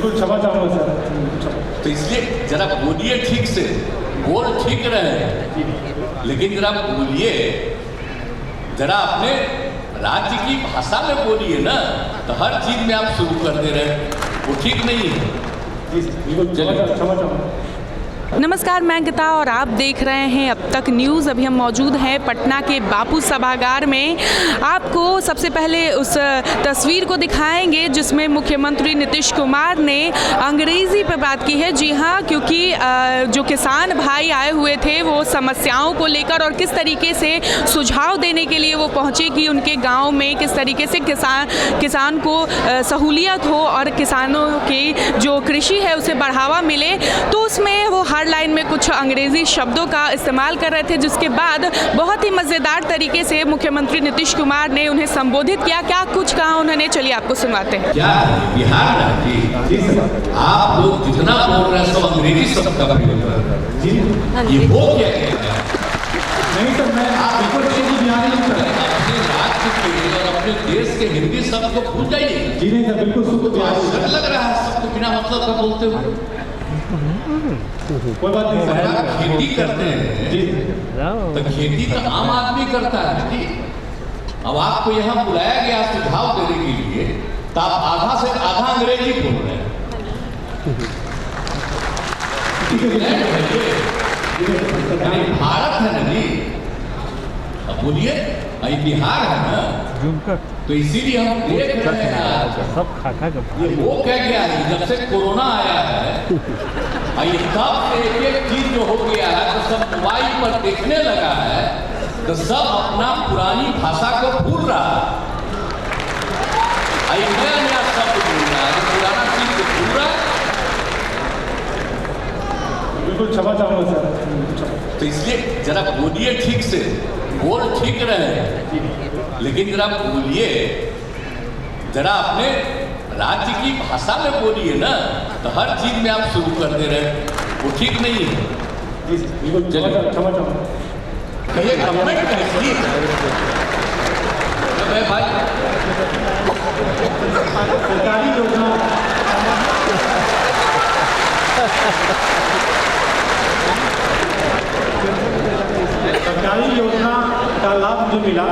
बिल्कुल क्षमा चाहूँगा सर। तो इसलिए जरा बोलिए ठीक से, बोल ठीक रहे, लेकिन जरा बोलिए, जरा अपने राज्य की भाषा में बोलिए ना। तो हर चीज में आप शुरू कर दे रहे हैं, वो ठीक नहीं है। बिल्कुल क्षमा चाहूँगा। नमस्कार, मैं गीता और आप देख रहे हैं अब तक न्यूज़। अभी हम मौजूद हैं पटना के बापू सभागार में। आपको सबसे पहले उस तस्वीर को दिखाएंगे जिसमें मुख्यमंत्री नीतीश कुमार ने अंग्रेज़ी पर बात की है। जी हाँ, क्योंकि जो किसान भाई आए हुए थे वो समस्याओं को लेकर और किस तरीके से सुझाव देने के लिए वो पहुँचे कि उनके गाँव में किस तरीके से किसान को सहूलियत हो और किसानों की जो कृषि है उसे बढ़ावा मिले। तो उसमें वो हर लाइन में कुछ अंग्रेजी शब्दों का इस्तेमाल कर रहे थे, जिसके बाद बहुत ही मज़ेदार तरीके से मुख्यमंत्री नीतीश कुमार ने उन्हें संबोधित किया। क्या कुछ कहा उन्होंने, चलिए आपको सुनाते हैं। क्या बिहार में आप लोग जितना बोल रहे हैं सब अंग्रेजी शब्द का प्रयोग कर रहे हैं, ये वो क्या कहते हैं? नहीं सर, मैं आप बिल्कुल बिहार में अपने राज्य के और अपने देश के हिंदी शब्द को भूल जाइए। जी नहीं सर, बिल्कुल शुद्ध बिहार लग रहा है सबको बिना मतलब का बोलते हुए। कोई बात नहीं सर। आप खेती करते हैं जी, तो खेती तो आम आदमी करता है जी। अब आपको यहाँ बुलाया गया सुझाव देने के लिए, तो आप आधा से आधा अंग्रेजी बोल रहे हैं। भारत है ना जी, अब बोलिए, बिहार है ना, तो इसीलिए हम देख रहे हैं सब खा ये वो कह गया है जब से कोरोना आया है, ये तब एक एक चीज जो हो गया है तो सब मोबाइल पर देखने लगा है, तो सब अपना पुरानी भाषा को भूल रहा है। नया नया शब्द भूल रहा है, पुराना चीज को भूल रहा है। बिल्कुल क्षमा चाहूँगा सर। तो इसलिए जरा बोलिए ठीक से, बोल ठीक रहे, लेकिन जरा बोलिए, जरा अपने राज्य की भाषा में बोलिए ना। तो हर चीज में आप शुरू कर दे रहे हैं, वो ठीक नहीं है। बिल्कुल क्षमा चाहूँगा। कहिए गवर्नमेंट कैसी है भाई? सरकारी योजना का लाभ मुझे मिला।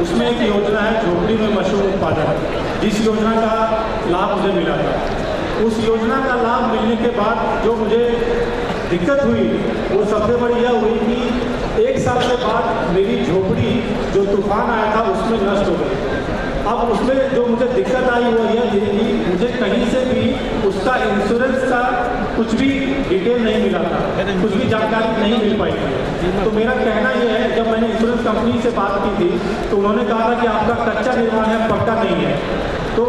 उसमें एक योजना है झोपड़ी में मशरूम उत्पादन, जिस योजना का लाभ मुझे मिला था। उस योजना का लाभ मिलने के बाद जो मुझे दिक्कत हुई वो सबसे बड़ी यह हुई कि 1 साल के बाद मेरी झोपड़ी जो तूफान आया था उसमें नष्ट हो गई। अब उसमें जो मुझे दिक्कत आई वो यह थी कि मुझे कहीं से भी उसका इंश्योरेंस का कुछ भी डिटेल नहीं मिला था, कुछ भी जानकारी नहीं मिल पाई थी। तो मेरा कहना यह है, जब मैंने इंश्योरेंस कंपनी से बात की थी तो उन्होंने कहा था कि आपका कच्चा निर्माण है, पक्का नहीं है। तो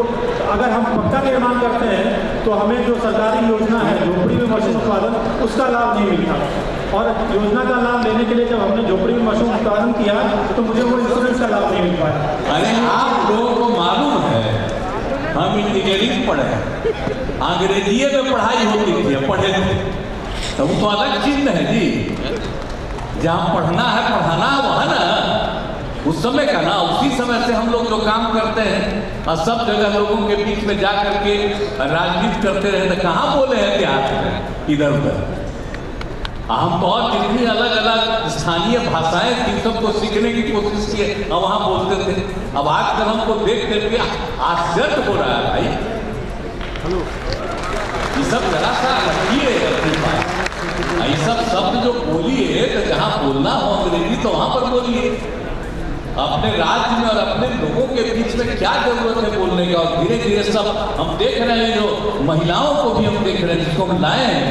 अगर हम पक्का निर्माण करते हैं तो हमें जो सरकारी योजना है झोपड़ी में मशरूम उत्पादन, उसका लाभ नहीं मिलता। और योजना का लाभ लेने के लिए जब हमने झोपड़ी में मशरूम उत्पादन किया तो मुझे वो इंश्योरेंस का लाभ नहीं मिल पाया। अरे आप लोगों को मालूम है, हम इंजीनियरिंग पढ़े हैं, अंग्रेजीए में पढ़ाई होती थी, पढ़े थे, तो वो तो अलग चीज है जी। जहाँ पढ़ना है पढ़ाना वहाँ ना उस समय का ना, उसी समय से हम लोग जो काम करते हैं और सब जगह लोगों के बीच में जा करके राजनीति करते रहे, तो कहाँ बोले हैं इतिहास इधर उधर। हम तो और जितनी अलग अलग स्थानीय भाषाएं थी सबको सीखने की कोशिश किए और वहाँ बोलते थे। अब आजकल हमको देख करके आश्चर्य हो रहा है भाई। ये सब जरा सा रखिए अपनी बात, ये सब शब्द जो बोलिए तो जहाँ बोलना हो अंग्रेजी तो वहाँ पर बोलिए। अपने राज्य में और अपने लोगों के बीच में क्या जरूरत है बोलने का। और धीरे धीरे सब हम देख रहे हैं, जो महिलाओं को भी हम देख रहे हैं, जिसको हम लाए हैं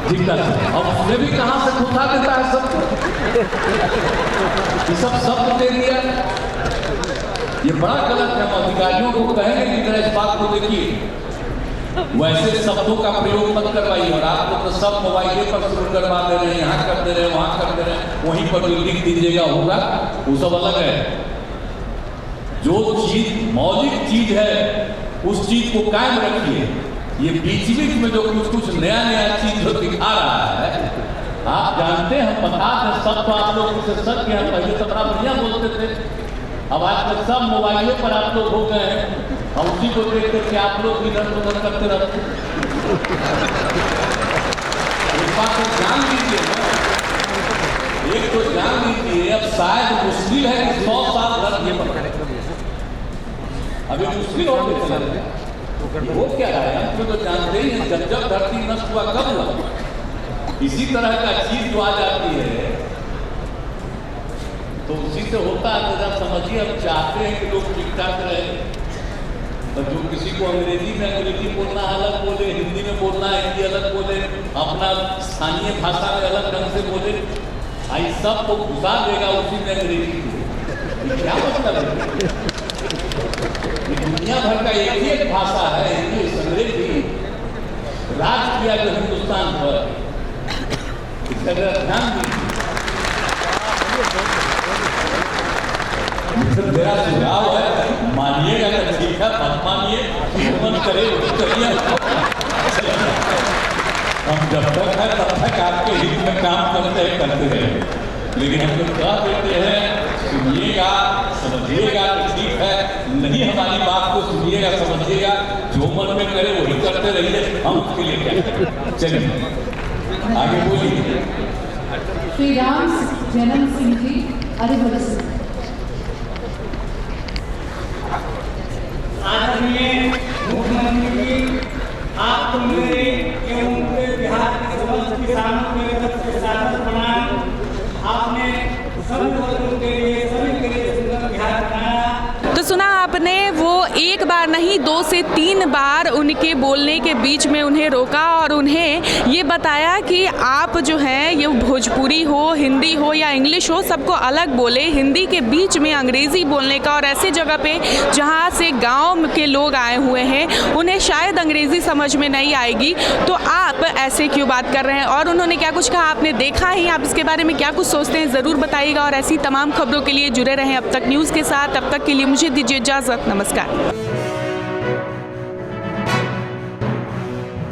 दिक्कत है, और उसने भी कहाँ से खुदा देता है सबको, ये सब शब्द दे दिया। ये बड़ा गलत है। हम अधिकारियों को कहेंगे कि जरा इस बात को देखिए, वैसे शब्दों का प्रयोग मत करवाइए। और आप लोग तो सब मोबाइल पर शुरू करवा दे रहे हैं, यहाँ कर दे रहे हैं, वहाँ कर दे रहे हैं, वहीं पर लिख दीजिएगा होगा, वो सब अलग है। जो चीज मौलिक चीज है उस चीज को कायम रखिए। ये बीच बीच में जो कुछ नया नया चीज जो दिखा रहा है, आप जानते हैं, हम बता दें, सब तो आप लोग से सच किया, पहले तो बड़ा बढ़िया बोलते थे, अब आजकल सब मोबाइलों पर आप लोग हो गए हैं। और उसी को देख करके आप लोग इधर उधर करते रहते हैं। इस बात को जान लीजिए ना, एक तो जान लीजिए अब शायद मुश्किल है कि 100 साल धरती पर अभी मुश्किल हो गई। वो क्या है, हम तो जानते ही हैं, जब जब धरती नष्ट हुआ कब हुआ। इसी तरह का चीज जो आ जाती है तो उसी से होता है। जरा समझिए, हम चाहते हैं कि लोग ठीक ठाक रहे, तो जो किसी को अंग्रेजी में अंग्रेजी बोलना अलग बोले, हिंदी में बोलना हिंदी अलग बोले, अपना स्थानीय भाषा में अलग ढंग से बोले, आई सब को घुसा देगा उसी में अंग्रेजी को। क्या मतलब है? दुनिया भर का एक ही एक भाषा है हिंदी, अंग्रेजी राज किया जो हिंदुस्तान पर, इसका ध्यान दीजिए। मेरा सुझाव है, मानिएगा तो ठीक है, मत मानिए, मन करे करिए। हम जब तक है तब तक आपके हित में काम करते हैं, लेकिन हम लोग कह देते हैं सुनिएगा समझिएगा तो ठीक है, नहीं हमारी बात को सुनिएगा समझिएगा, जो मन में करे वही करते रहिए, हम उसके लिए क्या करें। चलिए आगे बोलिए। श्री राम जन्म सिंह जी, अरिभर सिंह। आदरणीय मुख्यमंत्री जी, आपको मेरे एवं पूरे बिहार के समस्त किसानों के तरफ से सादर प्रणाम। आपने सभी वर्गों के लिए, सभी के लिए सुंदर बिहार बनाया। तो सुना आपने, वो एक बार नहीं 2 से 3 बार उनके बोलने के बीच में उन्हें रोका और उन्हें ये बताया कि आप जो हैं ये भोजपुरी हो, हिंदी हो या इंग्लिश हो, सबको अलग बोले, हिंदी के बीच में अंग्रेज़ी बोलने का, और ऐसे जगह पे जहाँ से गांव के लोग आए हुए हैं उन्हें शायद अंग्रेज़ी समझ में नहीं आएगी, तो आप ऐसे क्यों बात कर रहे हैं। और उन्होंने क्या कुछ कहा आपने देखा ही, आप इसके बारे में क्या कुछ सोचते हैं ज़रूर बताइएगा। और ऐसी तमाम खबरों के लिए जुड़े रहें अब तक न्यूज़ के साथ। अब तक के लिए मुझे दीजिए इजाज़त, नमस्कार।